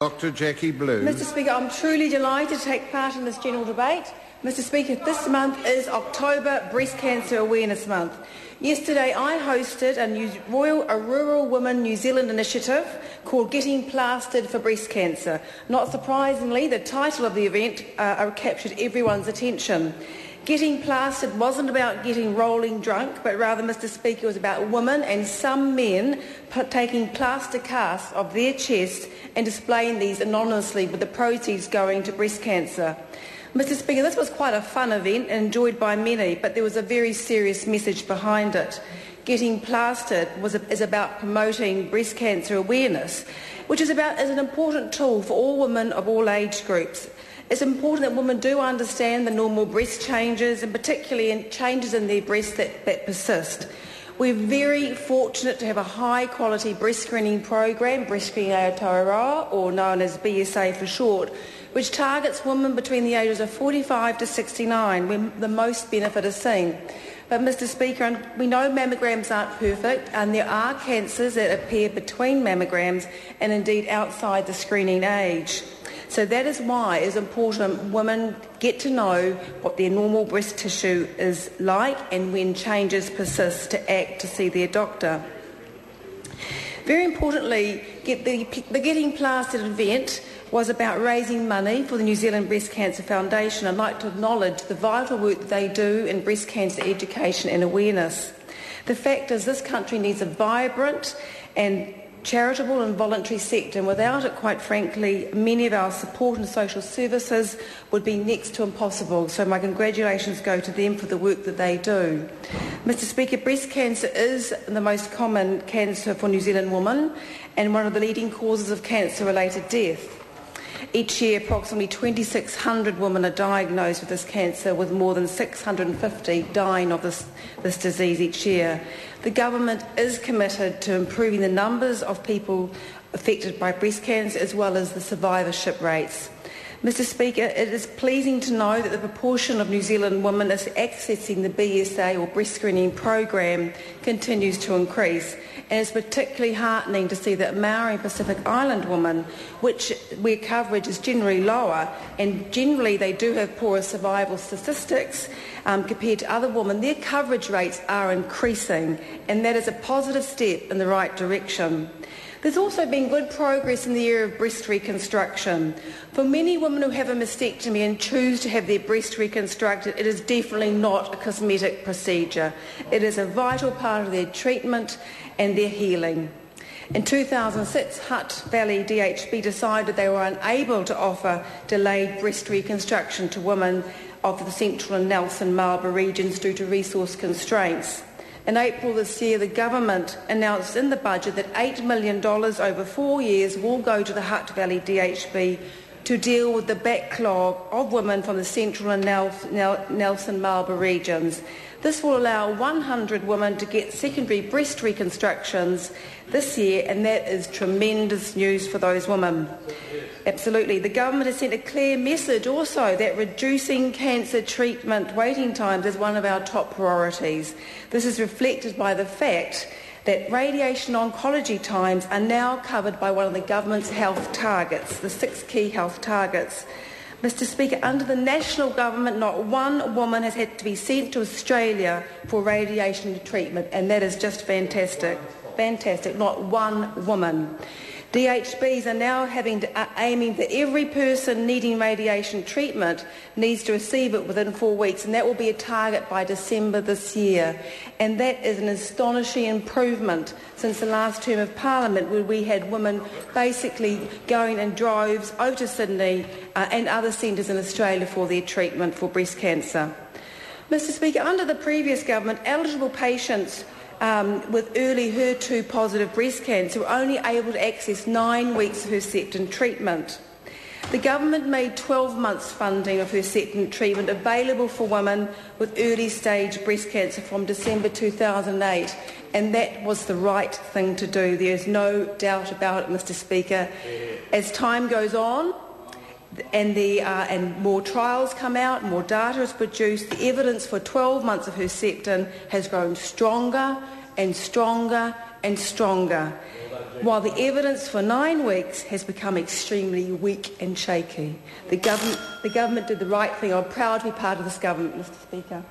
Dr. Jackie Blue. Mr. Speaker, I'm truly delighted to take part in this general debate. Mr. Speaker, this month is October Breast Cancer Awareness Month. Yesterday I hosted a Rural Women New Zealand initiative called Getting Plastered for Breast Cancer. Not surprisingly, the title of the event captured everyone's attention. Getting plastered wasn't about getting rolling drunk, but rather, Mr. Speaker, it was about women and some men taking plaster casts of their chest and displaying these anonymously with the proceeds going to breast cancer. Mr. Speaker, this was quite a fun event and enjoyed by many, but there was a very serious message behind it. Getting plastered is about promoting breast cancer awareness, which is an important tool for all women of all age groups. It's important that women do understand the normal breast changes, and particularly in changes in their breasts that persist. We're very fortunate to have a high-quality breast screening program, Breast Screening Aotearoa, or known as BSA for short, which targets women between the ages of 45 to 69, when the most benefit is seen. But, Mr. Speaker, we know mammograms aren't perfect, and there are cancers that appear between mammograms and indeed outside the screening age. So that is why it's important women get to know what their normal breast tissue is like, and when changes persist, to act to see their doctor. Very importantly, the Getting Plastered event was about raising money for the New Zealand Breast Cancer Foundation. I'd like to acknowledge the vital work that they do in breast cancer education and awareness. The fact is, this country needs a vibrant and charitable and voluntary sector, and without it, quite frankly, many of our support and social services would be next to impossible. So my congratulations go to them for the work that they do. Mr. Speaker, breast cancer is the most common cancer for New Zealand women and one of the leading causes of cancer-related death. Each year, approximately 2,600 women are diagnosed with this cancer, with more than 650 dying of this disease each year. The government is committed to improving the numbers of people affected by breast cancer as well as the survivorship rates. Mr. Speaker, it is pleasing to know that the proportion of New Zealand women is accessing the BSA or breast screening program continues to increase. And it's particularly heartening to see that Maori and Pacific Island women, where coverage is generally lower, and generally they do have poorer survival statistics compared to other women, their coverage rates are increasing, and that is a positive step in the right direction. There's also been good progress in the area of breast reconstruction. For many women who have a mastectomy and choose to have their breast reconstructed, it is definitely not a cosmetic procedure. It is a vital part of their treatment and their healing. In 2006, Hutt Valley DHB decided they were unable to offer delayed breast reconstruction to women of the Central and Nelson Marlborough regions due to resource constraints. In April this year, the government announced in the budget that $8 million over 4 years will go to the Hutt Valley DHB to deal with the backlog of women from the Central and Nelson Marlborough regions. This will allow 100 women to get secondary breast reconstructions this year, and that is tremendous news for those women. Absolutely. The government has sent a clear message also that reducing cancer treatment waiting times is one of our top priorities. This is reflected by the fact that radiation oncology times are now covered by one of the government's health targets, the 6 key health targets. Mr. Speaker, under the national government, not one woman has had to be sent to Australia for radiation treatment, and that is just fantastic. Fantastic, not one woman. DHBs are now aiming that every person needing radiation treatment needs to receive it within 4 weeks, and that will be a target by December this year. And that is an astonishing improvement since the last term of Parliament, where we had women basically going in droves over to Sydney and other centres in Australia for their treatment for breast cancer. Mr. Speaker, under the previous government, eligible patients with early HER2-positive breast cancer were only able to access 9 weeks of Herceptin treatment. The government made 12 months funding of Herceptin treatment available for women with early-stage breast cancer from December 2008, and that was the right thing to do. There is no doubt about it, Mr. Speaker. As time goes on, and more trials come out, more data is produced, the evidence for 12 months of Herceptin has grown stronger and stronger and stronger. while the evidence for 9 weeks has become extremely weak and shaky. The government did the right thing. I'm proud to be part of this government, Mr Speaker.